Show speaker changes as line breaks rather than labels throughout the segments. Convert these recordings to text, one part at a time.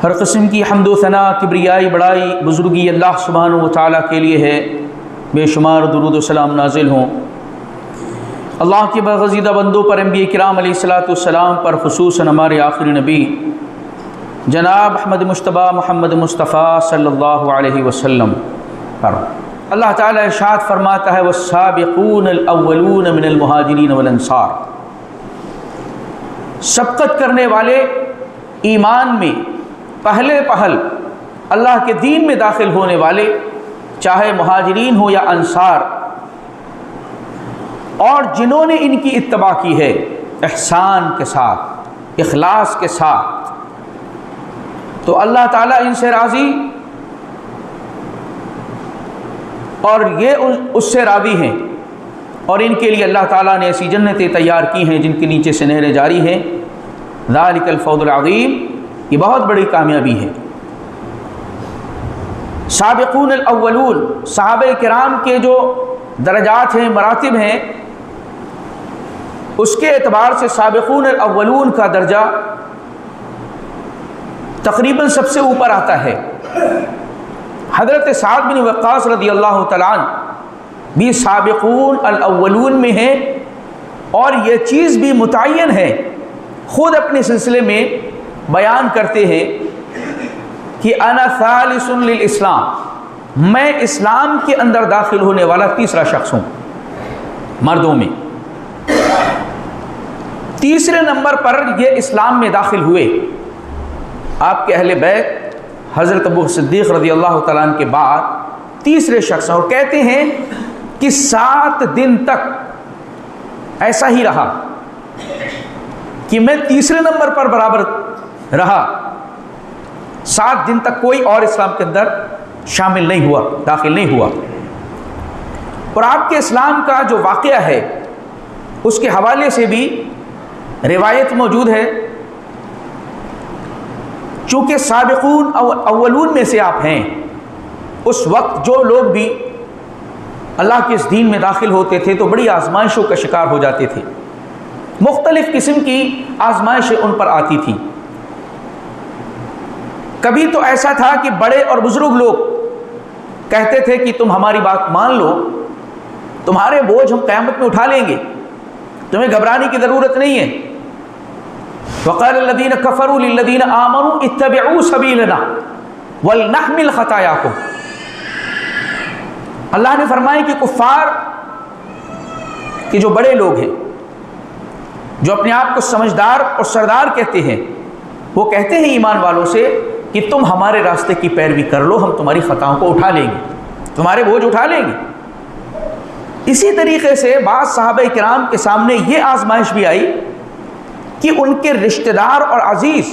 ہر قسم کی حمد و ثنا، کبریائی، بڑائی، بزرگی اللہ سبحانہ و تعالیٰ کے لیے ہے۔ بے شمار درود و سلام نازل ہوں اللہ کے برگزیدہ بندوں پر، انبیاء کرام علیہ الصلاۃ والسلام پر، خصوصاً ہمارے آخری نبی جناب احمد مجتبیٰ محمد مصطفیٰ صلی اللہ علیہ وسلم پر۔ اللہ تعالیٰ ارشاد فرماتا ہے والسابقون الاولون من المہاجرین والانصار، سبقت کرنے والے ایمان میں پہلے پہل اللہ کے دین میں داخل ہونے والے، چاہے مہاجرین ہو یا انصار، اور جنہوں نے ان کی اتباع کی ہے احسان کے ساتھ، اخلاص کے ساتھ، تو اللہ تعالیٰ ان سے راضی اور یہ اس سے راضی ہیں، اور ان کے لیے اللہ تعالیٰ نے ایسی جنتیں تیار کی ہیں جن کے نیچے سے نہریں جاری ہیں۔ ذالک الفوز العظیم، یہ بہت بڑی کامیابی ہے۔ سابقون الاولون، صحابہ کرام کے جو درجات ہیں، مراتب ہیں، اس کے اعتبار سے سابقون الاولون کا درجہ تقریباً سب سے اوپر آتا ہے۔ حضرت سعد بن وقاص رضی اللہ تعالیٰ عنہ بھی سابقون الاولون میں ہیں، اور یہ چیز بھی متعین ہے، خود اپنے سلسلے میں بیان کرتے ہیں کہ انا ثالث للاسلام، میں اسلام کے اندر داخل ہونے والا تیسرا شخص ہوں مردوں میں۔ تیسرے نمبر پر یہ اسلام میں داخل ہوئے آپ کے اہل بیت حضرت ابو صدیق رضی اللہ تعالیٰ عنہ کے بعد تیسرے شخص، اور کہتے ہیں کہ 7 دن تک ایسا ہی رہا کہ میں تیسرے نمبر پر برابر رہا، 7 دن تک کوئی اور اسلام کے اندر شامل نہیں ہوا، داخل نہیں ہوا۔ اور آپ کے اسلام کا جو واقعہ ہے اس کے حوالے سے بھی روایت موجود ہے، چونکہ سابقون اولون میں سے آپ ہیں، اس وقت جو لوگ بھی اللہ کے اس دین میں داخل ہوتے تھے تو بڑی آزمائشوں کا شکار ہو جاتے تھے، مختلف قسم کی آزمائشیں ان پر آتی تھیں۔ کبھی تو ایسا تھا کہ بڑے اور بزرگ لوگ کہتے تھے کہ تم ہماری بات مان لو، تمہارے بوجھ ہم قیامت میں اٹھا لیں گے، تمہیں گھبرانے کی ضرورت نہیں ہے۔ وقال الذين كفروا للذين آمنوا اتبعوا سبيلنا ولنحمل خطاياكم، اللہ نے فرمایا کہ کفار کے جو بڑے لوگ ہیں، جو اپنے آپ کو سمجھدار اور سردار کہتے ہیں، وہ کہتے ہیں ایمان والوں سے کہ تم ہمارے راستے کی پیروی کر لو، ہم تمہاری خطاؤں کو اٹھا لیں گے، تمہارے بوجھ اٹھا لیں گے۔ اسی طریقے سے بعض صحابہ کرام کے سامنے یہ آزمائش بھی آئی کہ ان کے رشتہ دار اور عزیز،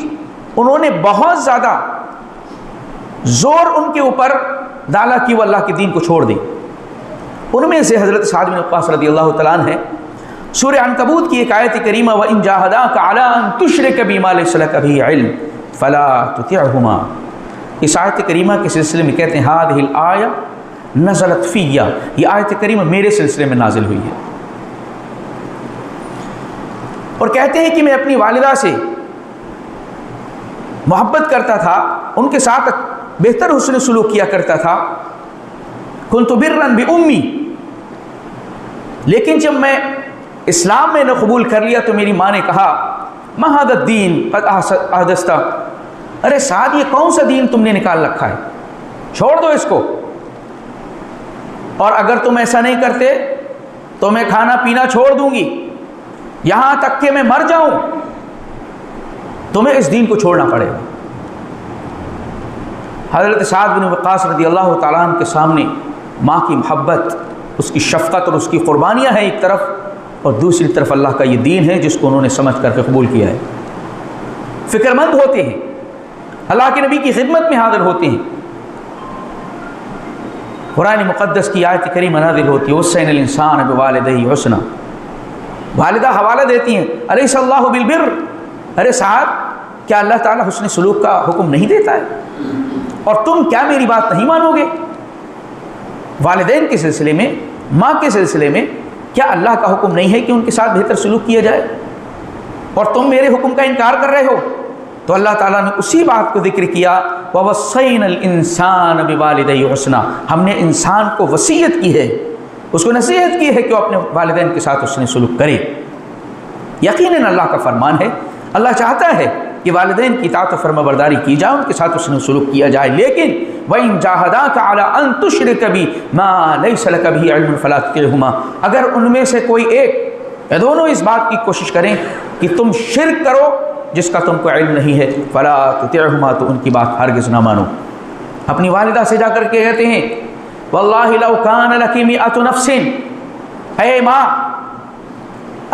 انہوں نے بہت زیادہ زور ان کے اوپر ڈالا کہ وہ اللہ کے دین کو چھوڑ دیں۔ ان میں سے حضرت سعد بن وقاص رضی اللہ تعالیٰ عنہ ہے۔ سورہ عنکبوت کی ایک آیت کریمہ وَإِن جَاهَدَاكَ عَلَىٰ أَن تُشْرِكَ بِي مَا لَيْسَ لَكَ بِهِ عِلْمٌ فَلَا تُطِعْهُمَا، اس آیت کریمہ کے سلسلے میں کہتے ہیں هذه الآیہ نزلت فیہ، یہ آیت کریمہ میرے سلسلے میں نازل ہوئی ہے، اور کہتے ہیں کہ میں اپنی والدہ سے محبت کرتا تھا، ان کے ساتھ بہتر حسن سلوک کیا کرتا تھا، كنت برا بأمی، لیکن جب میں اسلام میں نے قبول کر لیا تو میری ماں نے کہا ما هذا الدین قد احدثت، ارے سعد یہ کون سا دین تم نے نکال رکھا ہے، چھوڑ دو اس کو، اور اگر تم ایسا نہیں کرتے تو میں کھانا پینا چھوڑ دوں گی، یہاں تک کہ میں مر جاؤں، تمہیں اس دین کو چھوڑنا پڑے گا۔ حضرت سعد بن وقاص رضی اللہ تعالیٰ عنہ کے سامنے ماں کی محبت، اس کی شفقت اور اس کی قربانیاں ہیں ایک طرف، اور دوسری طرف اللہ کا یہ دین ہے جس کو انہوں نے سمجھ کر کے قبول کیا ہے، فکر مند ہوتے ہیں، اللہ کے نبی کی خدمت میں حاضر ہوتے ہیں۔ قرآن مقدس کی آیت کریمہ نازل ہوتی ہے وَوَصَّيْنَا الْإِنسَانَ بِوَالِدَيْهِ حُسْنًا، والدہ حوالہ دیتی ہیں أَلَيْسَ اللَّهُ بِالْبِرِّ، ارے سعد کیا اللہ تعالیٰ حسن سلوک کا حکم نہیں دیتا ہے، اور تم کیا میری بات نہیں مانو گے؟ والدین کے سلسلے میں، ماں کے سلسلے میں کیا اللہ کا حکم نہیں ہے کہ ان کے ساتھ بہتر سلوک کیا جائے، اور تم میرے حکم کا انکار کر رہے ہو؟ تو اللہ تعالیٰ نے اسی بات کو ذکر کیا وَوَصَّيْنَا الْإِنسَانَ بِوَالِدَيْهِ حُسْنًا، ہم نے انسان کو وصیت کی ہے، اس کو نصیحت کی ہے کہ وہ اپنے والدین کے ساتھ اس نے سلوک کرے۔ یقیناً اللہ کا فرمان ہے، اللہ چاہتا ہے کہ والدین کی اطاعت و فرما برداری کی جائے، ان کے ساتھ اس نے سلوک کیا جائے، لیکن وَإِن جَاهَدَاكَ عَلَىٰ أَن تُشْرِكَ بِي مَا لَيْسَ لَكَ بِهِ عِلْمٌ فَلَا تُطِعْهُمَا، اگر ان میں سے کوئی ایک یا دونوں اس بات کی کوشش کریں کہ تم شرک کرو جس کا تم کو علم نہیں ہے، فَلَا تُطِعْهُمَا، تو ان کی بات ہرگز نہ مانو۔ اپنی والدہ سے جا کر کے کہتے ہیں وَاللَّهِ لَوْ كَانَ لَكِ مِئَةُ نَفْسٍ، اے ماں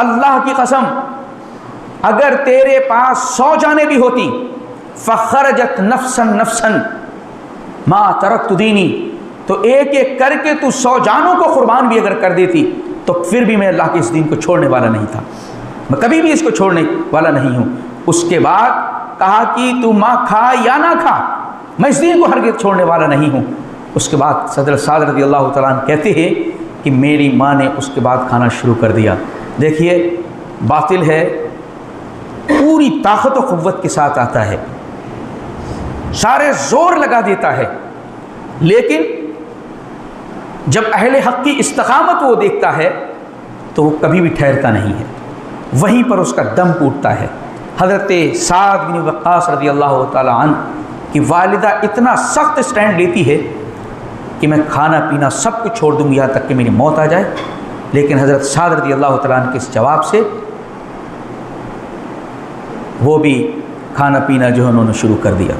اللہ کی قسم اگر تیرے پاس 100 جانیں بھی ہوتی، فخرجت نفسا نفسا ما ترکت دینی، تو ایک ایک کر کے تو 100 جانوں کو قربان بھی اگر کر دیتی تو پھر بھی میں اللہ کے اس دین کو چھوڑنے والا نہیں تھا، میں کبھی بھی اس کو چھوڑنے والا نہیں ہوں۔ اس کے بعد کہا کہ تو ماں کھا یا نہ کھا، میں اس دین کو ہرگز چھوڑنے والا نہیں ہوں۔ اس کے بعد حضرت سعد رضی اللہ تعالیٰ عنہ کہتے ہیں کہ میری ماں نے اس کے بعد کھانا شروع کر دیا۔ دیکھیے باطل ہے، پوری طاقت و قوت کے ساتھ آتا ہے، سارے زور لگا دیتا ہے، لیکن جب اہل حق کی استقامت وہ دیکھتا ہے تو وہ کبھی بھی ٹھہرتا نہیں ہے، وہیں پر اس کا دم ٹوٹتا ہے۔ حضرت سعد بن وقاص رضی اللہ تعالی عنہ کی والدہ اتنا سخت سٹینڈ لیتی ہے کہ میں کھانا پینا سب کچھ چھوڑ دوں گی یہاں تک کہ میری موت آ جائے، لیکن حضرت سعد رضی اللہ تعالیٰ عنہ کے اس جواب سے وہ بھی کھانا پینا جو ہے انہوں نے شروع کر دیا۔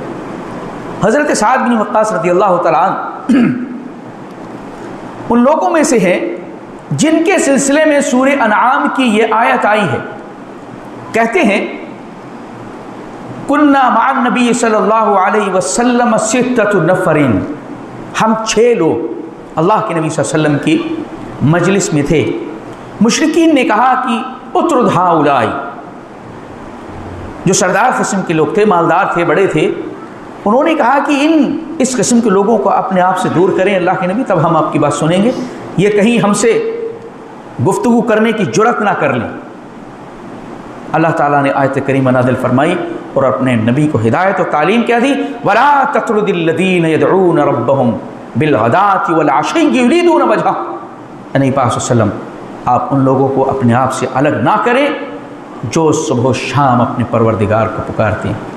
حضرت سعد بن وقاص رضی اللہ تعالیٰ عنہ ان لوگوں میں سے ہیں جن کے سلسلے میں سورہ انعام کی یہ آیت آئی ہے، کہتے ہیں کُنَّا مَعَ النَّبِيِّ صلی اللہ علیہ وسلم 6 نفر، ہم 6 لوگ اللہ کے نبی صلی اللہ علیہ وسلم کی مجلس میں تھے۔ مشرکین نے کہا کہ اطرد ہؤلاء، جو سردار قسم کے لوگ تھے، مالدار تھے، بڑے تھے، انہوں نے کہا کہ اس قسم کے لوگوں کو اپنے آپ سے دور کریں اللہ کے نبی، تب ہم آپ کی بات سنیں گے، یہ کہیں ہم سے گفتگو کرنے کی جرات نہ کر لیں۔ اللہ تعالیٰ نے آیت کریمہ نازل فرمائی اور اپنے نبی کو ہدایت و تعلیم کیا دی، وَلَا تَطْرُدِ الَّذِينَ يَدْعُونَ رَبَّهُمْ بِالْغَدَاةِ وَالْعَشِيِّ يُرِيدُونَ وَجْهَهُ، نبی پاک صلی اللہ علیہ وسلم آپ ان لوگوں کو اپنے آپ سے الگ نہ کریں جو صبح و شام اپنے پروردگار کو پکارتے ہیں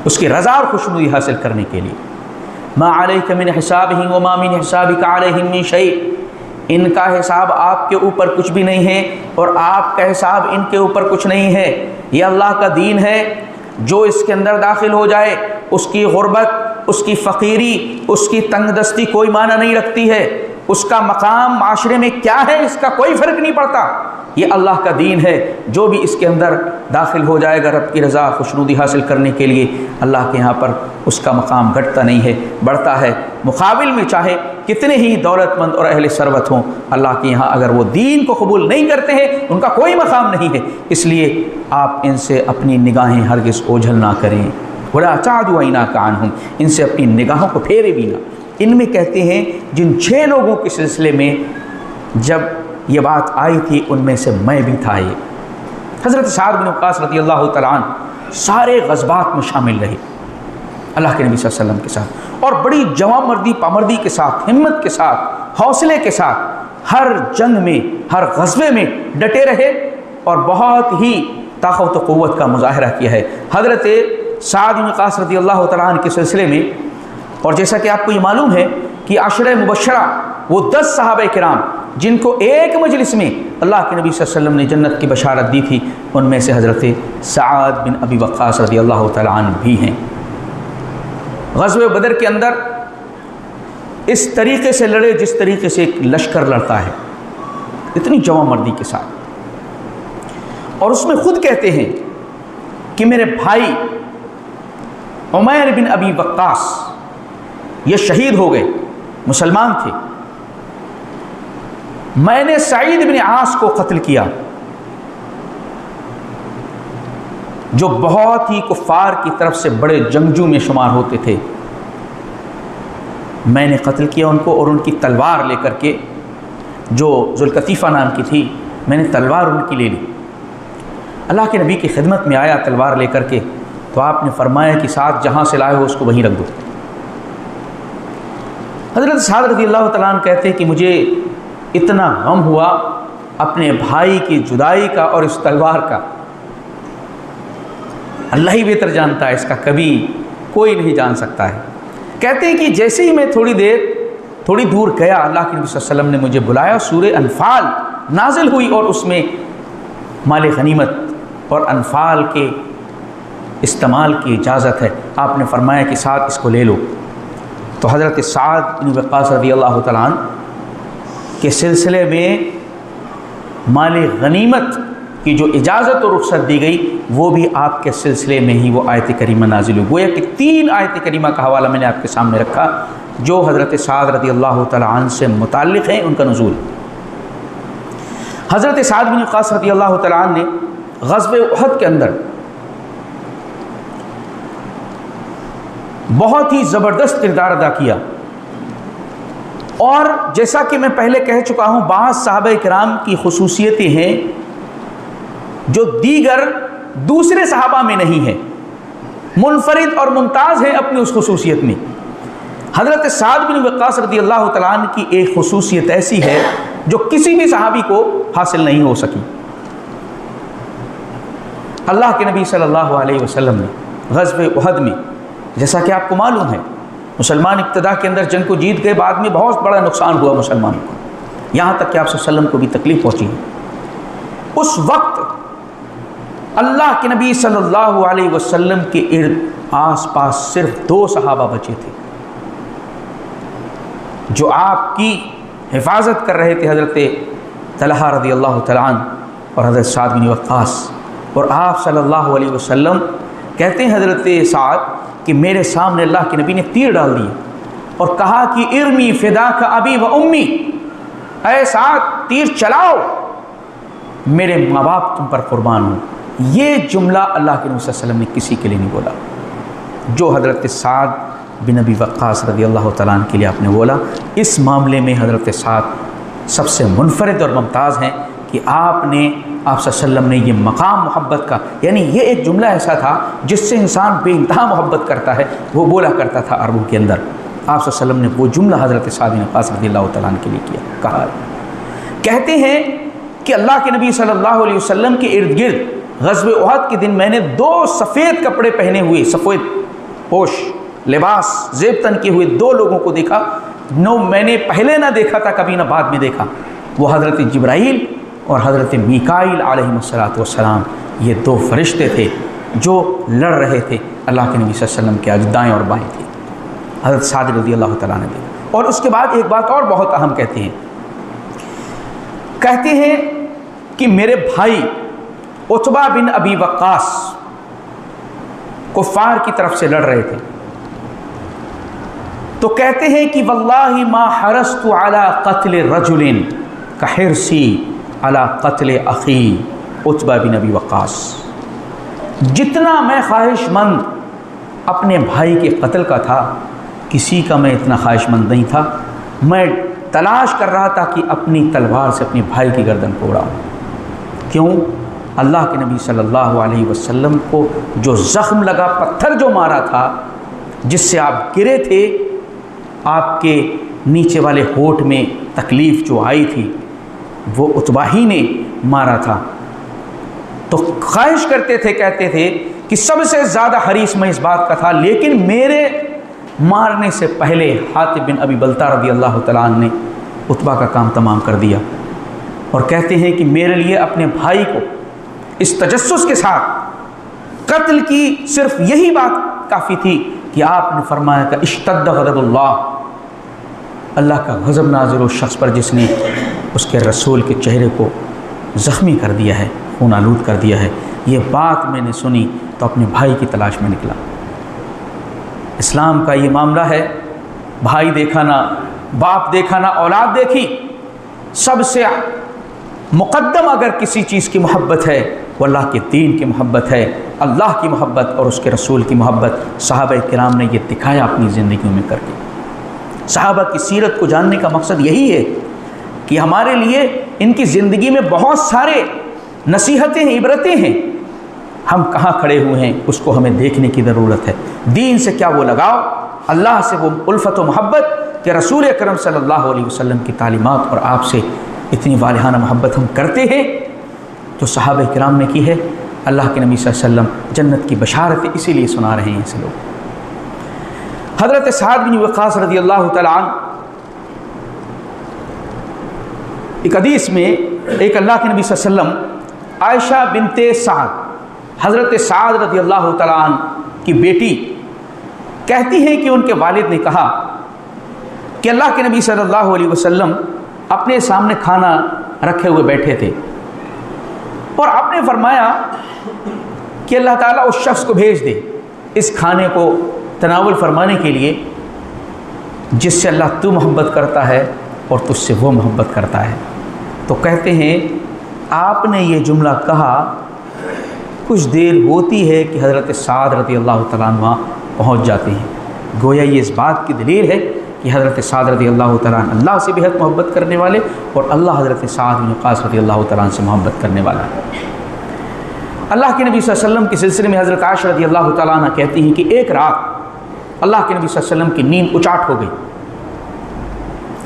اس کی رضا اور خوشنودی حاصل کرنے کے لیے۔ ما علیک من حسابہم وما من حسابک علیہم من شیء، ان کا حساب آپ کے اوپر کچھ بھی نہیں ہے اور آپ کا حساب ان کے اوپر کچھ نہیں ہے، یہ اللہ کا دین ہے، جو اس کے اندر داخل ہو جائے اس کی غربت، اس کی فقیری، اس کی تنگ دستی کوئی معنی نہیں رکھتی ہے، اس کا مقام معاشرے میں کیا ہے اس کا کوئی فرق نہیں پڑتا، یہ اللہ کا دین ہے، جو بھی اس کے اندر داخل ہو جائے گا رب کی رضا خوشنودی حاصل کرنے کے لیے، اللہ کے یہاں پر اس کا مقام گھٹتا نہیں ہے، بڑھتا ہے۔ مقابل میں چاہے کتنے ہی دولت مند اور اہل ثروت ہوں، اللہ کے یہاں اگر وہ دین کو قبول نہیں کرتے ہیں ان کا کوئی مقام نہیں ہے، اس لیے آپ ان سے اپنی نگاہیں ہرگز اوجھل نہ کریں، وَلَا تَعْدُوا عَيْنَاكَ عَنْهُمْ، ان سے اپنی نگاہوں کو پھیرے بھی نہ۔ ان میں کہتے ہیں جن 6 لوگوں کے سلسلے میں جب یہ بات آئی تھی ان میں سے میں بھی تھا۔ یہ حضرت سعد بن وقاص رضی اللہ تعالیٰ عنہ سارے غزوات میں شامل رہے اللہ کے نبی صلی اللہ علیہ وسلم کے ساتھ، اور بڑی جواں مردی پامردی کے ساتھ، ہمت کے ساتھ، حوصلے کے ساتھ ہر جنگ میں، ہر غزوے میں ڈٹے رہے اور بہت ہی طاقت و قوت کا مظاہرہ کیا ہے۔ حضرت سعد بن وقاص رضی اللہ تعالیٰ عنہ کے سلسلے میں، اور جیسا کہ آپ کو یہ معلوم ہے کہ عشرہ مبشرہ وہ 10 صحابہ کرام جن کو ایک مجلس میں اللہ کے نبی صلی اللہ علیہ وسلم نے جنت کی بشارت دی تھی، ان میں سے حضرت سعد بن ابی وقاص رضی اللہ تعالیٰ عنہ بھی ہیں۔ غزوہ بدر کے اندر اس طریقے سے لڑے جس طریقے سے ایک لشکر لڑتا ہے، اتنی جواں مردی کے ساتھ، اور اس میں خود کہتے ہیں کہ میرے بھائی عمیر بن ابی وقاص یہ شہید ہو گئے، مسلمان تھے، میں نے سعید بن عاص کو قتل کیا جو بہت ہی کفار کی طرف سے بڑے جنگجو میں شمار ہوتے تھے، میں نے قتل کیا ان کو، اور ان کی تلوار لے کر کے جو ذوالقطیفہ نام کی تھی، میں نے تلوار ان کی لے لی، اللہ کے نبی کی خدمت میں آیا تلوار لے کر کے، تو آپ نے فرمایا کہ ساتھ جہاں سے لائے ہو اس کو وہیں رکھ دو۔ حضرت سعد رضی اللہ تعالیٰ عنہ کہتے ہیں کہ مجھے اتنا غم ہوا اپنے بھائی کی جدائی کا اور اس تلوار کا، اللہ ہی بہتر جانتا ہے، اس کا کبھی کوئی نہیں جان سکتا ہے۔ کہتے ہیں کہ جیسے ہی میں تھوڑی دور گیا، اللہ کے نبی صلی اللہ علیہ وسلم نے مجھے بلایا، سورہ انفال نازل ہوئی اور اس میں مال غنیمت اور انفال کے استعمال کی اجازت ہے۔ آپ نے فرمایا کہ ساتھ اس کو لے لو۔ تو حضرت سعد بن وقاص رضی اللہ تعالیٰ عنہ کے سلسلے میں مال غنیمت کی جو اجازت اور رخصت دی گئی وہ بھی آپ کے سلسلے میں ہی وہ آیت کریمہ نازل ہوئی۔ گویا کہ 3 آیت کریمہ کا حوالہ میں نے آپ کے سامنے رکھا جو حضرت سعد رضی اللہ تعالیٰ عنہ سے متعلق ہیں، ان کا نزول۔ حضرت سعد بن وقاص رضی اللہ تعالیٰ عنہ نے غزوہ احد کے اندر بہت ہی زبردست کردار ادا کیا، اور جیسا کہ میں پہلے کہہ چکا ہوں بعض صحابہ کرام کی خصوصیتیں ہیں جو دیگر دوسرے صحابہ میں نہیں ہیں، منفرد اور ممتاز ہیں اپنی اس خصوصیت میں۔ حضرت سعد بن وقاص رضی اللہ تعالیٰ عنہ کی ایک خصوصیت ایسی ہے جو کسی بھی صحابی کو حاصل نہیں ہو سکی۔ اللہ کے نبی صلی اللہ علیہ وسلم نے غزوہ احد میں، جیسا کہ آپ کو معلوم ہے، مسلمان ابتدا کے اندر جنگ کو جیت گئے، بعد میں بہت بڑا نقصان ہوا مسلمانوں کو، یہاں تک کہ آپ صلی اللہ علیہ وسلم کو بھی تکلیف پہنچی ہے۔ اس وقت اللہ کے نبی صلی اللہ علیہ وسلم کے ارد آس پاس صرف 2 صحابہ بچے تھے جو آپ کی حفاظت کر رہے تھے، حضرت طلحہ رضی اللہ تعالیٰ عنہ اور حضرت سعد بن وقاص۔ اور آپ صلی اللہ علیہ وسلم کہتے ہیں حضرت سعد کہ میرے سامنے اللہ کے نبی نے تیر ڈال دیے اور کہا کہ ارمی فداک ابی و امی، اے سعد تیر چلاؤ، میرے ماں باپ تم پر قربان ہوں۔ یہ جملہ اللہ کے نبی صلی اللہ علیہ وسلم نے کسی کے لیے نہیں بولا جو حضرت سعد بن ابی وقاص رضی اللہ تعالیٰ عنہ کے لیے آپ نے بولا۔ اس معاملے میں حضرت سعد سب سے منفرد اور ممتاز ہیں کہ آپ صلی اللہ علیہ وسلم نے یہ مقام محبت کا، یعنی یہ ایک جملہ ایسا تھا جس سے انسان بے انتہا محبت کرتا ہے، وہ بولا کرتا تھا عربوں کے اندر۔ آپ صلی اللہ علیہ وسلم نے وہ جملہ حضرت سعد بن وقاص رضی اللہ تعالیٰ عنہ کے لیے کہا۔ کہتے ہیں کہ اللہ کے نبی صلی اللہ علیہ وسلم کے ارد گرد غزوہ احد کے دن میں نے 2 سفید کپڑے پہنے ہوئے، سفید پوش لباس زیب تن کیے ہوئے 2 لوگوں کو دیکھا، میں نے پہلے نہ دیکھا تھا کبھی نہ بعد میں دیکھا۔ وہ حضرت جبرائیل اور حضرت میکائیل علیہ السلام، یہ 2 فرشتے تھے جو لڑ رہے تھے اللہ کے نبی صلی اللہ علیہ وسلم کے آگے دائیں اور بائیں تھے۔ حضرت سعد رضی اللہ تعالیٰ نے دیکھا۔ اور اس کے بعد ایک بات اور بہت اہم کہتے ہیں کہ میرے بھائی عتبہ بن ابی وقاص کفار کی طرف سے لڑ رہے تھے، تو کہتے ہیں کہ واللہ ما حرست علی قتل رجل کحرسی علی قتل اخی عتبہ بن ابی وقاص۔ جتنا میں خواہش مند اپنے بھائی کے قتل کا تھا، کسی کا میں اتنا خواہش مند نہیں تھا۔ میں تلاش کر رہا تھا کہ اپنی تلوار سے اپنے بھائی کی گردن کو اڑاؤں۔ کیوں؟ اللہ کے نبی صلی اللہ علیہ وسلم کو جو زخم لگا، پتھر جو مارا تھا، جس سے آپ گرے تھے، آپ کے نیچے والے ہونٹ میں تکلیف جو آئی تھی وہ عتبہ ہی نے مارا تھا۔ تو خواہش کرتے تھے، کہتے تھے کہ سب سے زیادہ حریص میں اس بات کا تھا، لیکن میرے مارنے سے پہلے حاتب بن ابی بلتہ رضی اللہ تعالیٰ عنہ نے عتبہ کا کام تمام کر دیا۔ اور کہتے ہیں کہ میرے لیے اپنے بھائی کو اس تجسس کے ساتھ قتل کی صرف یہی بات کافی تھی کہ آپ نے فرمایا کہ اشتد غضب اللہ کا غضب نازل ہو شخص پر جس نے اس کے رسول کے چہرے کو زخمی کر دیا ہے، خون آلود کر دیا ہے۔ یہ بات میں نے سنی تو اپنے بھائی کی تلاش میں نکلا۔ اسلام کا یہ معاملہ ہے، بھائی دیکھا نہ باپ دیکھا نہ اولاد دیکھی، سب سے مقدم اگر کسی چیز کی محبت ہے وہ اللہ کے دین کی محبت ہے، اللہ کی محبت اور اس کے رسول کی محبت۔ صحابہ کرام نے یہ دکھایا اپنی زندگیوں میں کر کے۔ صحابہ کی سیرت کو جاننے کا مقصد یہی ہے کہ ہمارے لیے ان کی زندگی میں بہت سارے نصیحتیں ہیں، عبرتیں ہیں، ہم کہاں کھڑے ہوئے ہیں اس کو ہمیں دیکھنے کی ضرورت ہے۔ دین سے کیا وہ لگاؤ، اللہ سے وہ الفت و محبت کہ رسول اکرم صلی اللہ علیہ وسلم کی تعلیمات اور آپ سے اتنی والہانہ محبت ہم کرتے ہیں جو صحابہ کرام نے کی ہے۔ اللہ کے نبی صلی اللہ علیہ وسلم جنت کی بشارت اسی لیے سنا رہے ہیں ایسے لوگ۔ حضرت سعد بن وقاص رضی اللہ تعالیٰ عنہ، ایک حدیث میں ایک اللہ کے نبی صلی اللہ علیہ وسلم عائشہ بنت سعد، حضرت سعد رضی اللہ تعالیٰ عنہ کی بیٹی کہتی ہیں کہ ان کے والد نے کہا کہ اللہ کے نبی صلی اللہ علیہ وسلم اپنے سامنے کھانا رکھے ہوئے بیٹھے تھے اور آپ نے فرمایا کہ اللہ تعالیٰ اس شخص کو بھیج دے اس کھانے کو تناول فرمانے کے لیے جس سے اللہ تو محبت کرتا ہے اور تجھ سے وہ محبت کرتا ہے۔ تو کہتے ہیں آپ نے یہ جملہ کہا، کچھ دیر ہوتی ہے کہ حضرت سعد رضی اللہ تعالیٰ عنہ پہنچ جاتے ہیں۔ گویا یہ اس بات کی دلیل ہے کہ حضرت سعد رضی اللہ تعالیٰ عنہ اللہ سے بہت محبت کرنے والے اور اللہ حضرت سعد بن وقاص رضی اللہ تعالیٰ عنہ سے محبت کرنے والا ہے۔ اللہ کے نبی صلی اللہ علیہ وسلم کے سلسلے میں حضرت عائشہ رضی اللہ تعالیٰ عنہ کہتی ہیں کہ ایک رات اللہ کے نبی صلی اللہ علیہ وسلم کی نیند اچاٹ ہو گئی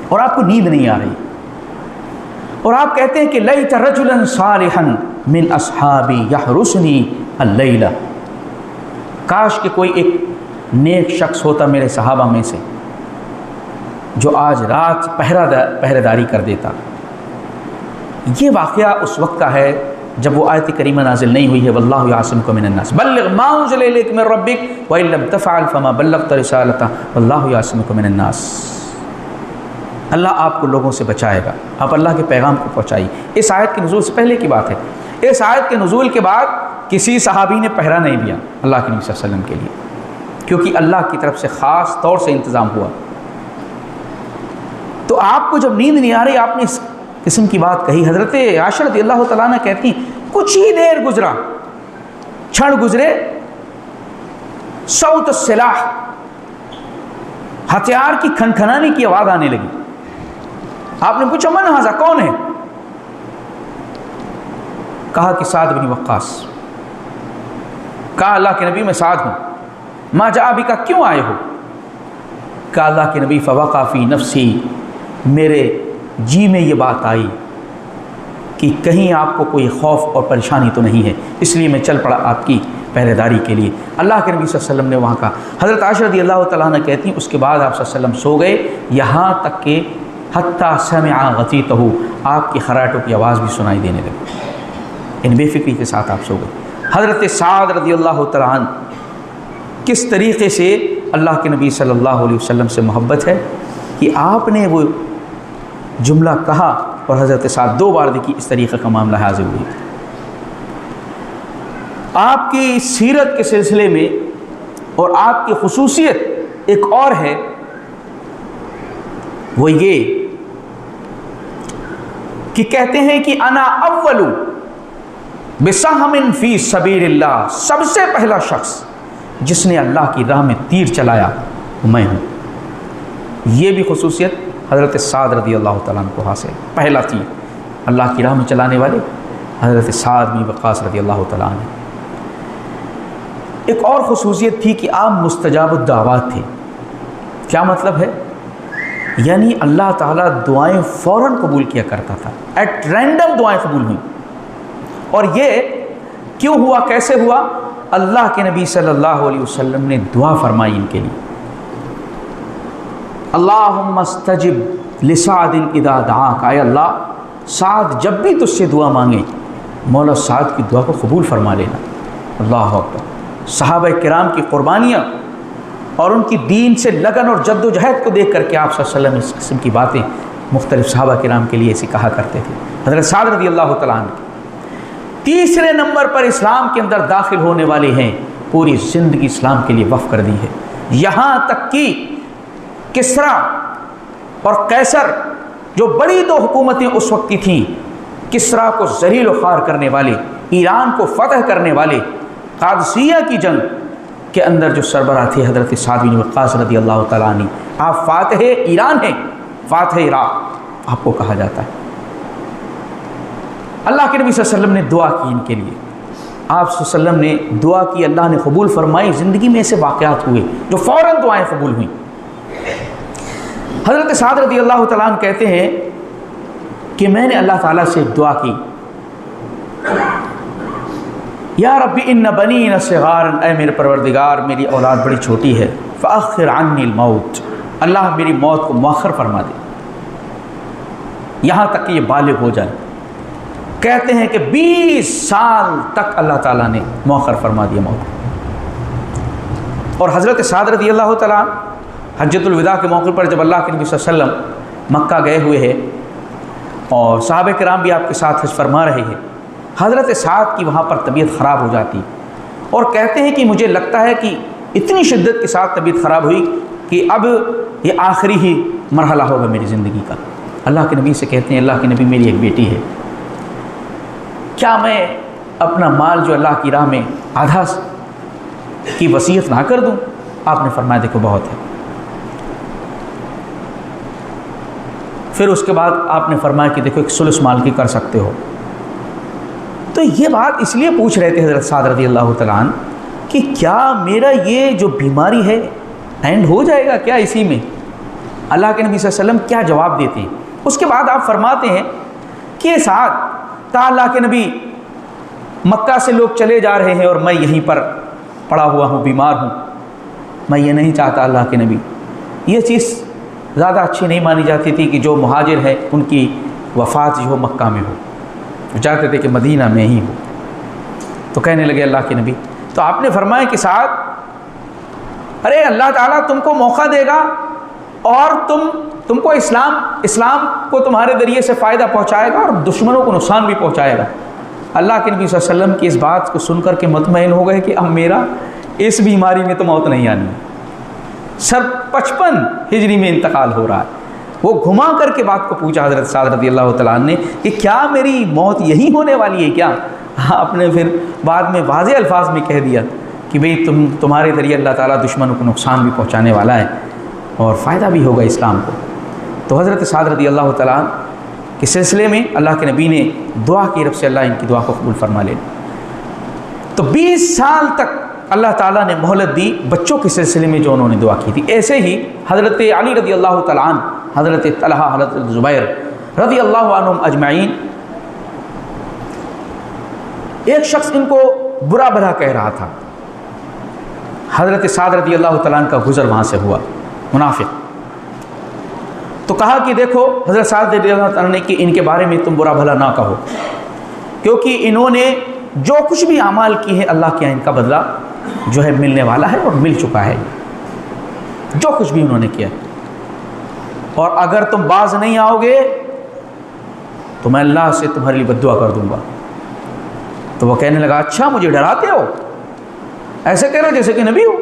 اور آپ کو نیند نہیں آ رہی، اور آپ کہتے ہیں کہ لیت رجلا صالحا من اصحابی یحرسنی اللیلہ، کاش کہ کوئی ایک نیک شخص ہوتا میرے صحابہ میں سے جو آج رات پہرہ داری کر دیتا۔ یہ واقعہ اس وقت کا ہے جب وہ آیت کریمہ نازل نہیں ہوئی ہے واللہ یعصمک من الناس بلغ ما انزل الیک من ربک وان لم تفعل فما بلغت رسالتہ واللہ یعصمک من الناس۔ اللہ آپ کو لوگوں سے بچائے گا، آپ اللہ کے پیغام کو پہنچائیے۔ اس آیت کے نزول سے پہلے کی بات ہے، اس آیت کے نزول کے بعد کسی صحابی نے پہرا نہیں دیا اللہ کے نبی صلی اللہ علیہ وسلم کے لیے، کیونکہ اللہ کی طرف سے خاص طور سے انتظام ہوا۔ تو آپ کو جب نیند نہیں آ رہی، آپ نے اس قسم کی بات کہی۔ حضرت عائشہ رضی اللہ تعالیٰ عنہ کہتی کچھ ہی دیر گزرا، چھڑ گزرے، صوت السلاح، ہتھیار کی کھنکھنانے کی آواز آنے لگی۔ آپ نے پوچھا من ھذا، کون ہے؟ کہا کہ سعد بن وقاص۔ کہا اللہ کے نبی میں سعد ہوں۔ ما جاء بک، کیوں آئے ہو؟ کہا اللہ کے نبی فوقع فی نفسی، میرے جی میں یہ بات آئی کہ کہیں آپ کو کوئی خوف اور پریشانی تو نہیں ہے، اس لیے میں چل پڑا آپ کی پہرے داری کے لیے۔ اللہ کے نبی صلی اللہ علیہ وسلم نے وہاں کہا۔ حضرت عائشہ رضی اللہ تعالیٰ عنہ کہتی ہیں اس کے بعد آپ صلی اللہ علیہ وسلم سو گئے، یہاں تک کہ حتیٰ سمع غطیتہ، آپ کی خراٹوں کی آواز بھی سنائی دینے لگی، ان بے فکری کے ساتھ آپ سو گئے۔ حضرت سعد رضی اللہ تعالیٰ عنہ کس طریقے سے اللہ کے نبی صلی اللہ علیہ وسلم سے محبت ہے کہ آپ نے وہ جملہ کہا اور حضرت سعد دو بار دیکھی، اس طریقے کا معاملہ حاضر ہوئی۔ آپ کی سیرت کے سلسلے میں اور آپ کی خصوصیت ایک اور ہے، وہ یہ کہ کہتے ہیں کہ انا اول بسہم فی سبیل اللہ، سب سے پہلا شخص جس نے اللہ کی راہ میں تیر چلایا وہ میں ہوں۔ یہ بھی خصوصیت حضرت سعد رضی اللہ تعالیٰ عنہ کو حاصل، پہلا تیر اللہ کی راہ میں چلانے والے حضرت سعد بن وقاص رضی اللہ تعالیٰ عنہ۔ ایک اور خصوصیت تھی کہ آپ مستجاب الدعوات تھے۔ کیا مطلب ہے؟ یعنی اللہ تعالیٰ دعائیں فوراً قبول کیا کرتا تھا، ایٹ رینڈم دعائیں قبول ہوئیں۔ اور یہ کیوں ہوا، کیسے ہوا؟ اللہ کے نبی صلی اللہ علیہ وسلم نے دعا فرمائی ان کے لیے، اللہم استجب لسعد اذا دعاک، اے اللہ سعد جب بھی تجھ سے دعا مانگے مولا سعد کی دعا کو قبول فرما لینا۔ اللہ اکبر۔ صحابہ کرام کی قربانیاں اور ان کی دین سے لگن اور جد و جہد کو دیکھ کر کے آپ صلی اللہ علیہ وسلم اس قسم کی باتیں مختلف صحابہ کرام کے لیے ایسی کہا کرتے تھے۔ حضرت سعد رضی اللہ تعالیٰ عنہ تیسرے نمبر پر اسلام کے اندر داخل ہونے والے ہیں، پوری زندگی اسلام کے لیے وقف کر دی ہے، یہاں تک کہ کسریٰ اور قیصر جو بڑی دو حکومتیں اس وقت کی تھیں، کسریٰ کو ذلیل و خوار کرنے والے، ایران کو فتح کرنے والے، قادسیہ کی جنگ کے اندر جو سربراہ تھے حضرت سعد بن وقاص رضی اللہ تعالیٰ عنہ، آپ فاتح ایران ہیں، فاتح عراق آپ کو کہا جاتا ہے۔ اللہ کے نبی صلی اللہ علیہ وسلم نے دعا کی ان کے لیے، آپ صلی اللہ علیہ وسلم نے دعا کی، اللہ نے قبول فرمائی، زندگی میں ایسے واقعات ہوئے جو فوراً دعائیں قبول ہوئیں۔ حضرت سعد رضی اللہ تعالیٰ عنہ کہتے ہیں کہ میں نے اللہ تعالیٰ سے دعا کی، یا ربی ان بنی صغار، اے میرے پروردگار میری اولاد بڑی چھوٹی ہے، فاخر عنی الموت، اللہ میری موت کو مؤخر فرما دے یہاں تک کہ یہ بالغ ہو جائے۔ کہتے ہیں کہ 20 سال تک اللہ تعالیٰ نے مؤخر فرما دیا موت۔ اور حضرت سعد رضی اللہ تعالیٰ حجۃ الوداع کے موقع پر جب اللہ کے نبی صلی اللہ علیہ وسلم مکہ گئے ہوئے ہیں اور صحابہ کرام بھی آپ کے ساتھ حج فرما رہے ہیں، حضرت سعد کی وہاں پر طبیعت خراب ہو جاتی اور کہتے ہیں کہ مجھے لگتا ہے کہ اتنی شدت کے ساتھ طبیعت خراب ہوئی کہ اب یہ آخری ہی مرحلہ ہوگا میری زندگی کا۔ اللہ کے نبی سے کہتے ہیں، اللہ کے نبی میری ایک بیٹی ہے، کیا میں اپنا مال جو اللہ کی راہ میں آدھا کی وصیت نہ کر دوں؟ آپ نے فرمایا دیکھو بہت ہے۔ پھر اس کے بعد آپ نے فرمایا کہ دیکھو ایک ثلث مال کی کر سکتے ہو۔ تو یہ بات اس لیے پوچھ رہے تھے حضرت سعد رضی اللہ تعالیٰ عنہ کہ کیا میرا یہ جو بیماری ہے اینڈ ہو جائے گا کیا اسی میں؟ اللہ کے نبی صلی اللہ علیہ وسلم کیا جواب دیتے ہیں؟ اس کے بعد آپ فرماتے ہیں کہ سعد، تا اللہ کے نبی مکہ سے لوگ چلے جا رہے ہیں اور میں یہیں پر پڑا ہوا ہوں، بیمار ہوں، میں یہ نہیں چاہتا اللہ کے نبی۔ یہ چیز زیادہ اچھی نہیں مانی جاتی تھی کہ جو مہاجر ہے ان کی وفات جو ہو مکہ میں ہو، وہ چاہتے تھے کہ مدینہ میں ہی ہو۔ تو کہنے لگے اللہ کے نبی، تو آپ نے فرمایا کہ سعد، ارے اللہ تعالیٰ تم کو موقع دے گا اور تم کو اسلام کو تمہارے ذریعے سے فائدہ پہنچائے گا اور دشمنوں کو نقصان بھی پہنچائے گا۔ اللہ کے نبی صلی اللہ علیہ وسلم کی اس بات کو سن کر کے مطمئن ہو گئے کہ اب میرا اس بیماری میں تو موت نہیں آنی ہے۔ سر 55 ہجری میں انتقال ہو رہا ہے۔ وہ گھما کر کے بات کو پوچھا حضرت سعد رضی اللہ تعالیٰ عنہ نے کہ کیا میری موت یہی ہونے والی ہے کیا؟ آپ نے پھر بعد میں واضح الفاظ میں کہہ دیا کہ بھئی تمہارے ذریعے اللہ تعالیٰ دشمنوں کو نقصان بھی پہنچانے والا ہے اور فائدہ بھی ہوگا اسلام کو۔ تو حضرت سعد رضی اللہ تعالیٰ کے سلسلے میں اللہ کے نبی نے دعا کی، رب سے اللہ ان کی دعا کو قبول فرما لے۔ تو 20 سال تک اللہ تعالیٰ نے مہلت دی بچوں کے سلسلے میں جو انہوں نے دعا کی تھی۔ ایسے ہی حضرت علی رضی اللہ تعالیٰ عنہ، حضرت طلحہ، حضرت زبیر رضی اللہ عنہم اجمعین، ایک شخص ان کو برا بھلا کہہ رہا تھا۔ حضرت سعد رضی اللہ تعالیٰ عنہ کا گزر وہاں سے ہوا، منافق۔ تو کہا کہ دیکھو حضرت سعد رضی اللہ تعالیٰ نے کہ ان کے بارے میں تم برا بھلا نہ کہو، کیونکہ انہوں نے جو کچھ بھی اعمال کی ہے اللہ کے یہاں ان کا بدلہ جو ہے ملنے والا ہے اور مل چکا ہے، جو کچھ بھی انہوں نے کیا۔ اور اگر تم باز نہیں آؤ گے تو میں اللہ سے تمہارے لیے بد دعا کر دوں گا۔ تو وہ کہنے لگا اچھا مجھے ڈراتے ہو، ایسے کہہ رہے جیسے کہ نبی ہو۔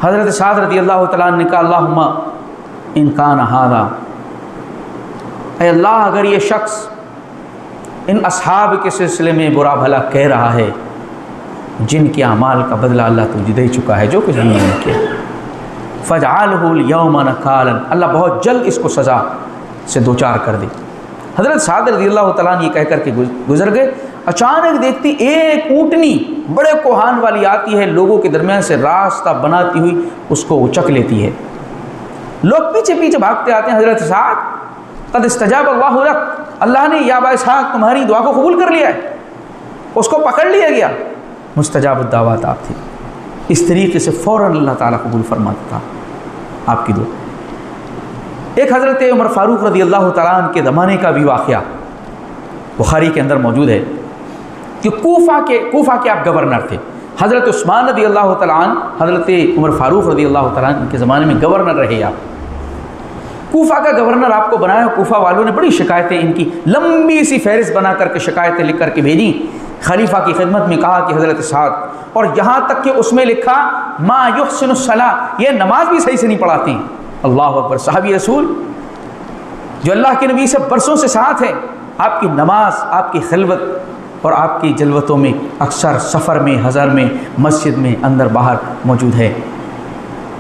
حضرت سعد رضی اللہ تعالیٰ نے کہا اللہم ان کان ھذا، اے اللہ اگر یہ شخص ان اصحاب کے سلسلے میں برا بھلا کہہ رہا ہے جن کے اعمال کا بدلہ اللہ تجھے دے چکا ہے، جو کچھ بھی انہوں نے کیا، فاجعلہ الیوم نکالا، اللہ بہت جلد اس کو سزا سے دوچار کر دے۔ حضرت سعد رضی اللہ تعالیٰ نے یہ کہہ کر کے گزر گئے۔ اچانک دیکھتی ایک اونٹنی بڑے کوہان والی آتی ہے، لوگوں کے درمیان سے راستہ بناتی ہوئی اس کو اچک لیتی ہے۔ لوگ پیچھے پیچھے بھاگتے آتے ہیں، حضرت سعد قد استجاب اللہ لک، اللہ نے یا ابا اسحاق تمہاری دعا کو قبول کر لیا ہے، اس کو پکڑ لیا گیا۔ مستجاب الدعوات آپ تھی، اس طریقے سے فوراً اللہ تعالیٰ قبول فرماتا تھا آپ کی دعا۔ ایک حضرت عمر فاروق رضی اللہ تعالیٰ عنہ کے زمانے کا بھی واقعہ بخاری کے اندر موجود ہے کہ کوفہ کے آپ گورنر تھے۔ حضرت عثمان رضی اللہ تعالیٰ عنہ حضرت عمر فاروق رضی اللہ تعالیٰ عنہ کے زمانے میں گورنر رہے آپ۔ کوفہ کا گورنر آپ کو بنایا، کوفہ والوں نے بڑی شکایتیں ان کی لمبی سی فہرست بنا کر کے شکایتیں لکھ کر کے بھیجی خلیفہ کی خدمت میں، کہا کہ حضرت سعد، اور یہاں تک کہ اس میں لکھا ما یحسن الصلاۃ، یہ نماز بھی صحیح سے نہیں پڑھاتے ہیں۔ اللہ اکبر، صحابی رسول جو اللہ کے نبی سے برسوں سے ساتھ ہیں، آپ کی نماز، آپ کی خلوت اور آپ کی جلوتوں میں اکثر سفر میں، حضر میں، مسجد میں، اندر باہر موجود ہے۔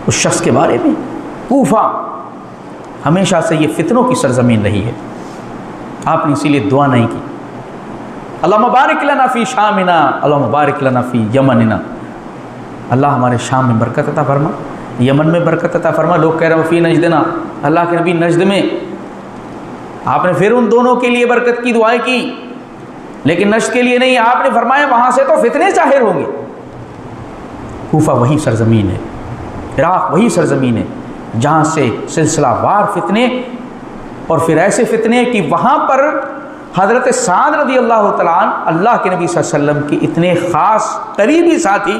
اس شخص کے بارے میں کوفہ ہمیشہ سے یہ فتنوں کی سرزمین رہی ہے، آپ نے اسی لیے دعا نہیں کی۔ اللہم بارک لنا فی شامنا، اللہم بارک لنا فی یمننا، اللہ ہمارے شام میں برکت عطا فرما، یمن میں برکت عطا فرما۔ لوگ کہہ رہے ہیں فی نجدنا، اللہ کے نبی نجد میں، آپ نے پھر ان دونوں کے لیے برکت کی دعائیں کی، لیکن نجد کے لیے نہیں، آپ نے فرمایا وہاں سے تو فتنے ظاہر ہوں گے۔ کوفہ وہی سرزمین ہے، عراق وہی سرزمین ہے جہاں سے سلسلہ وار فتنے، اور پھر ایسے فتنے کہ وہاں پر حضرت سعد رضی اللہ تعالیٰ عنہ اللہ کے نبی صلی اللہ علیہ وسلم کی اتنے خاص قریبی ساتھی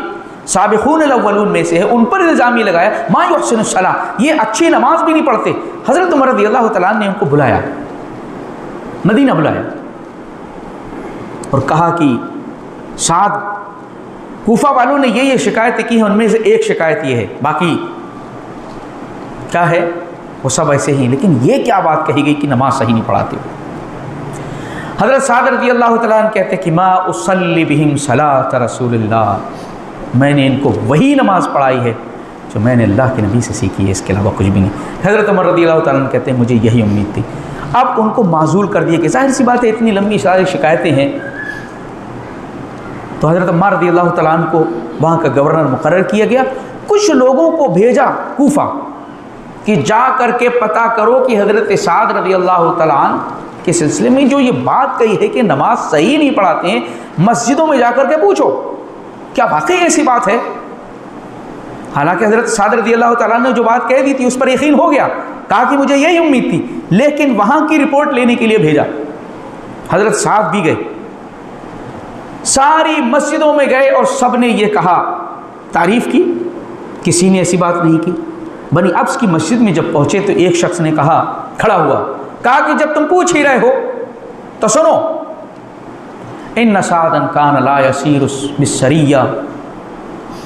سابقون الاولون میں سے ہے، ان پر الزام یہ لگایا ما یحسن الصلاۃ، یہ اچھی نماز بھی نہیں پڑھتے۔ حضرت عمر رضی اللہ تعالیٰ عنہ نے ان کو بلایا، مدینہ بلایا اور کہا کہ سعد، کوفہ والوں نے یہ شکایتیں کی ہیں، ان میں سے ایک شکایت یہ ہے، باقی کیا ہے وہ سب ایسے ہی، لیکن یہ کیا بات کہی گئی کہ نماز صحیح نہیں پڑھاتے ہو۔ حضرت سعد رضی اللہ تعالیٰ عنہ کہتے ہیں کہ ما اصلی بہم صلاۃ رسول اللہ، میں نے ان کو وہی نماز پڑھائی ہے جو میں نے اللہ کے نبی سے سیکھی ہے، اس کے علاوہ کچھ بھی نہیں۔ حضرت عمر رضی اللہ تعالیٰ عنہ کہتے ہیں مجھے یہی امید تھی۔ اب ان کو معزول کر دیا کہ ظاہر سی بات ہے اتنی لمبی ساری شکایتیں ہیں، تو حضرت عمر رضی اللہ تعالیٰ عنہ کو وہاں کا گورنر مقرر کیا گیا۔ کچھ لوگوں کو بھیجا کوفہ کہ جا کر کے پتہ کرو کہ حضرت سعد رضی اللہ تعالیٰ عنہ کے سلسلے میں جو یہ بات کہی ہے کہ نماز صحیح نہیں پڑھاتے ہیں، مسجدوں میں جا کر کے پوچھو کیا واقعی ایسی بات ہے۔ حالانکہ حضرت سعد رضی اللہ تعالیٰ نے جو بات کہہ دی تھی اس پر یقین ہو گیا، کہا کہ مجھے یہی امید تھی، لیکن وہاں کی رپورٹ لینے کے لیے بھیجا۔ حضرت سعد بھی گئے، ساری مسجدوں میں گئے اور سب نے یہ کہا، تعریف کی، کسی نے ایسی بات نہیں کی۔ بنی ابس کی مسجد میں جب پہنچے تو ایک شخص نے کہا، کھڑا ہوا، کہا کہ جب تم پوچھ ہی رہے ہو تو سنو، ان سعدا کان لا یسیر بالسریہ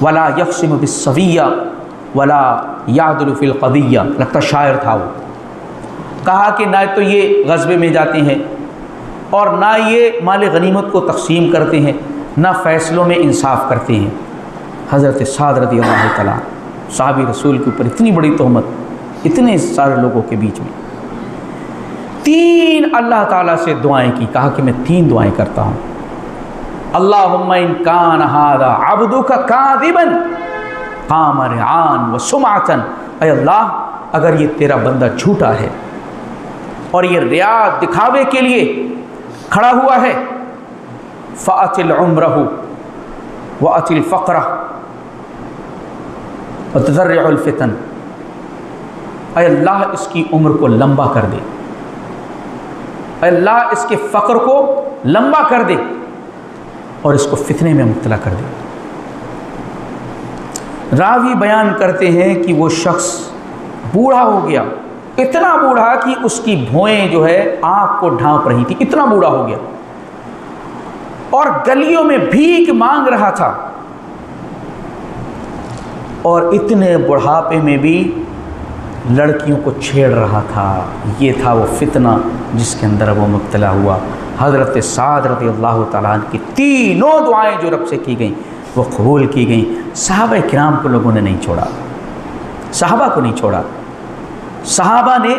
ولا یقسم بالسویہ ولا یعدل فی القضیہ، لگتا شاعر تھا وہ۔ کہا کہ نہ تو یہ غزبے میں جاتے ہیں اور نہ یہ مال غنیمت کو تقسیم کرتے ہیں، نہ فیصلوں میں انصاف کرتے ہیں۔ حضرت سعد رضی اللہ تعالیٰ صحابی رسول کے اوپر اتنی بڑی تہمت اتنے سارے لوگوں کے بیچ میں، 3 اللہ تعالیٰ سے دعائیں کی، کہا کہ میں 3 دعائیں کرتا ہوں۔ اللہم ان کان ھذا عبدک کاذبا قام رعان وسمعتا، اے اللہ اگر یہ تیرا بندہ جھوٹا ہے اور یہ ریا دکھاوے کے لیے کھڑا ہوا ہے، فاطل عمرہ واطل فقرہ وتذرع الفتن، اے اللہ اس کی عمر کو لمبا کر دے، اے اللہ اس کے فقر کو لمبا کر دے اور اس کو فتنے میں مبتلا کر دے۔ راوی بیان کرتے ہیں کہ وہ شخص بوڑھا ہو گیا، اتنا بوڑھا کہ اس کی بھوئیں جو ہے آنکھ کو ڈھانپ رہی تھی، اتنا بوڑھا ہو گیا، اور گلیوں میں بھیک مانگ رہا تھا، اور اتنے بڑھاپے میں بھی لڑکیوں کو چھیڑ رہا تھا۔ یہ تھا وہ فتنہ جس کے اندر وہ مبتلا ہوا۔ حضرت سعد رضی اللہ تعالیٰ عنہ کی 3 دعائیں جو رب سے کی گئیں وہ قبول کی گئیں۔ صحابہ کرام کو لوگوں نے نہیں چھوڑا، صحابہ کو نہیں چھوڑا، صحابہ نے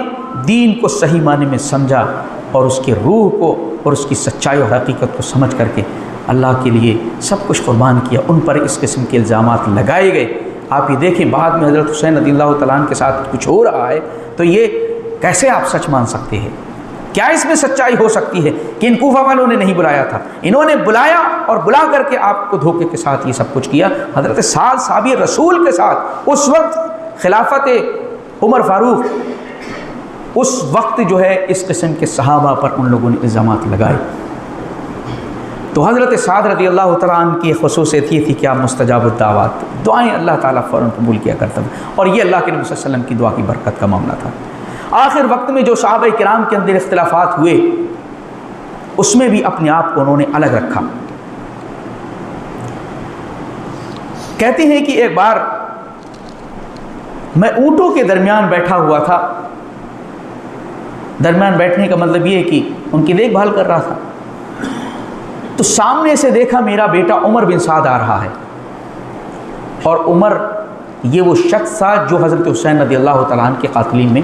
دین کو صحیح معنی میں سمجھا اور اس کی روح کو اور اس کی سچائی اور حقیقت کو سمجھ کر کے اللہ کے لیے سب کچھ قربان کیا۔ ان پر اس قسم کے الزامات لگائے گئے۔ آپ یہ دیکھیں بعد میں حضرت حسین رضی اللہ تعالیٰ عنہ کے ساتھ کچھ ہو رہا ہے تو یہ کیسے آپ سچ مان سکتے ہیں؟ کیا اس میں سچائی ہو سکتی ہے کہ ان کوفہ والوں نے نہیں بلایا تھا؟ انہوں نے بلایا اور بلا کر کے آپ کو دھوکے کے ساتھ یہ سب کچھ کیا۔ حضرت سعد صحابی رسول کے ساتھ اس وقت خلافت عمر فاروق، اس وقت جو ہے اس قسم کے صحابہ پر ان لوگوں نے الزامات لگائے۔ تو حضرت سعد رضی اللہ تعالیٰ عنہ کی خصوصیت یہ تھی کہ آپ مستجاب الدعوات، دعائیں اللہ تعالیٰ فوراً قبول کیا کرتا تھا، اور یہ اللہ کے نبی صلی اللہ علیہ وسلم کی دعا کی برکت کا معاملہ تھا۔ آخر وقت میں جو صحابہ کرام کے اندر اختلافات ہوئے اس میں بھی اپنے آپ کو انہوں نے الگ رکھا۔ کہتے ہیں کہ ایک بار میں اونٹوں کے درمیان بیٹھا ہوا تھا، درمیان بیٹھنے کا مطلب یہ ہے کہ ان کی دیکھ بھال کر رہا تھا، تو سامنے سے دیکھا میرا بیٹا عمر بن سعد آ رہا ہے، اور عمر یہ وہ شخص تھا جو حضرت حسین رضی اللہ تعالیٰ عنہ کے قاتلین میں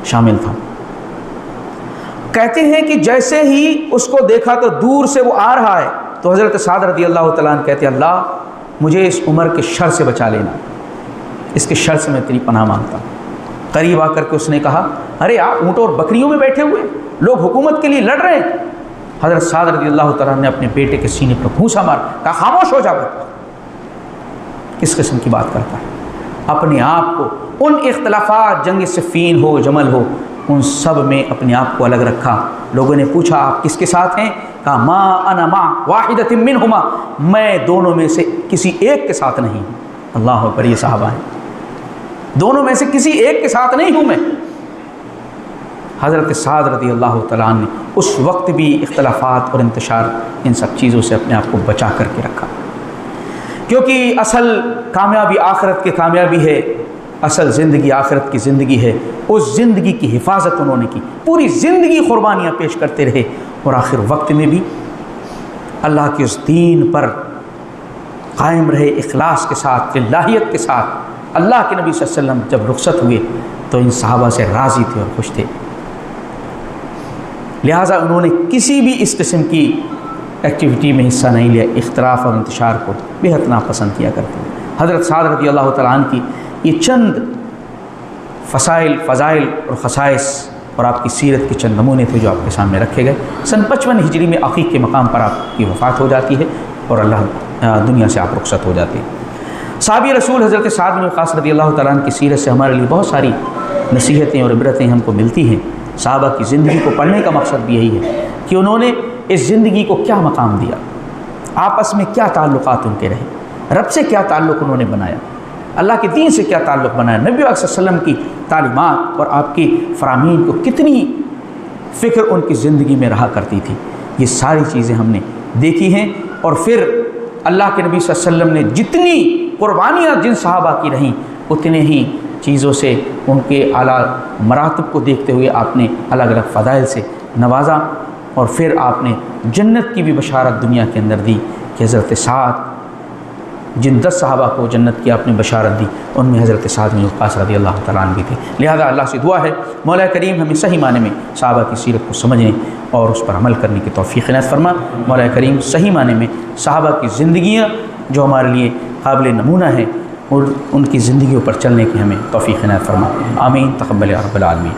شامل تھا۔ کہتے ہیں کہ جیسے ہی اس کو دیکھا تو دور سے وہ آ رہا ہے، تو حضرت سعد رضی اللہ تعالیٰ عنہ کہتے ہیں اللہ مجھے اس عمر کے شر سے بچا لینا، اس کے شر سے میں تیری پناہ مانگتا ہوں۔ قریب آ کر کے اس نے کہا ارے آپ اونٹوں اور بکریوں میں بیٹھے ہوئے، لوگ حکومت کے لیے لڑ رہے ہیں۔ حضرت سعد رضی اللہ تعالیٰ عنہ نے اپنے بیٹے کے سینے پر گھونسا مار، کہا خاموش ہو جا بیٹا، کس قسم کی بات کرتا ہے؟ اپنے آپ کو ان اختلافات، جنگ صفین ہو، جمل ہو، ان سب میں اپنے آپ کو الگ رکھا۔ لوگوں نے پوچھا آپ کس کے ساتھ ہیں؟ کہا ما انا مع واحدۃ منہما، میں دونوں میں سے کسی ایک کے ساتھ نہیں ہوں۔ اللہ اکبر، یہ صحابہ ہیں، دونوں میں سے کسی ایک کے ساتھ نہیں ہوں میں۔ حضرت سعد رضی اللہ تعالیٰ عنہ نے اس وقت بھی اختلافات اور انتشار ان سب چیزوں سے اپنے آپ کو بچا کر کے رکھا، کیونکہ اصل کامیابی آخرت کی کامیابی ہے، اصل زندگی آخرت کی زندگی ہے۔ اس زندگی کی حفاظت انہوں نے کی، پوری زندگی قربانیاں پیش کرتے رہے، اور آخر وقت میں بھی اللہ کے اس دین پر قائم رہے، اخلاص کے ساتھ، للہیت کے ساتھ۔ اللہ کے نبی صلی اللہ علیہ وسلم جب رخصت ہوئے تو ان صحابہ سے راضی تھے اور خوش تھے، لہٰذا انہوں نے کسی بھی اس قسم کی ایکٹیویٹی میں حصہ نہیں لیا، اختلاف اور انتشار کو بے حد ناپسند کیا کرتے ہیں۔ حضرت سعد رضی اللہ تعالیٰ عنہ کی یہ چند فضائل اور خصائص اور آپ کی سیرت کے چند نمونے تھے جو آپ کے سامنے رکھے گئے۔ سن 55 ہجری میں عقیق کے مقام پر آپ کی وفات ہو جاتی ہے اور اللہ دنیا سے آپ رخصت ہو جاتے ہیں۔ صحابی رسول حضرت سعد بن وقاص رضی اللہ تعالیٰ عنہ کی سیرت سے ہمارے لیے بہت ساری نصیحتیں اور عبرتیں ہم کو ملتی ہیں۔ صحابہ کی زندگی کو پڑھنے کا مقصد بھی یہی ہے کہ انہوں نے اس زندگی کو کیا مقام دیا، آپس میں کیا تعلقات ان کے رہے، رب سے کیا تعلق انہوں نے بنایا، اللہ کے دین سے کیا تعلق بنایا، نبی صلی اللہ علیہ وسلم کی تعلیمات اور آپ کی فرامین کو کتنی فکر ان کی زندگی میں رہا کرتی تھی۔ یہ ساری چیزیں ہم نے دیکھی ہیں، اور پھر اللہ کے نبی صلی اللہ علیہ وسلم نے جتنی قربانیاں جن صحابہ کی رہیں، اتنے ہی چیزوں سے ان کے اعلیٰ مراتب کو دیکھتے ہوئے آپ نے الگ الگ فضائل سے نوازا، اور پھر آپ نے جنت کی بھی بشارت دنیا کے اندر دی کہ حضرت سعد، جن 10 صحابہ کو جنت کی آپ نے بشارت دی ان میں حضرت سعد بن وقاص رضی اللہ تعالیٰ عنہ بھی تھے۔ لہذا اللہ سے دعا ہے مولا کریم ہمیں صحیح معنی میں صحابہ کی سیرت کو سمجھنے اور اس پر عمل کرنے کی توفیق عنایت فرما۔ مولا کریم صحیح معنی میں صحابہ کی زندگیاں جو ہمارے لیے قابل نمونہ ہیں اور ان کی زندگیوں پر چلنے کی ہمیں توفیق عنایت فرما۔ آمین، تقبل یا رب العالمین۔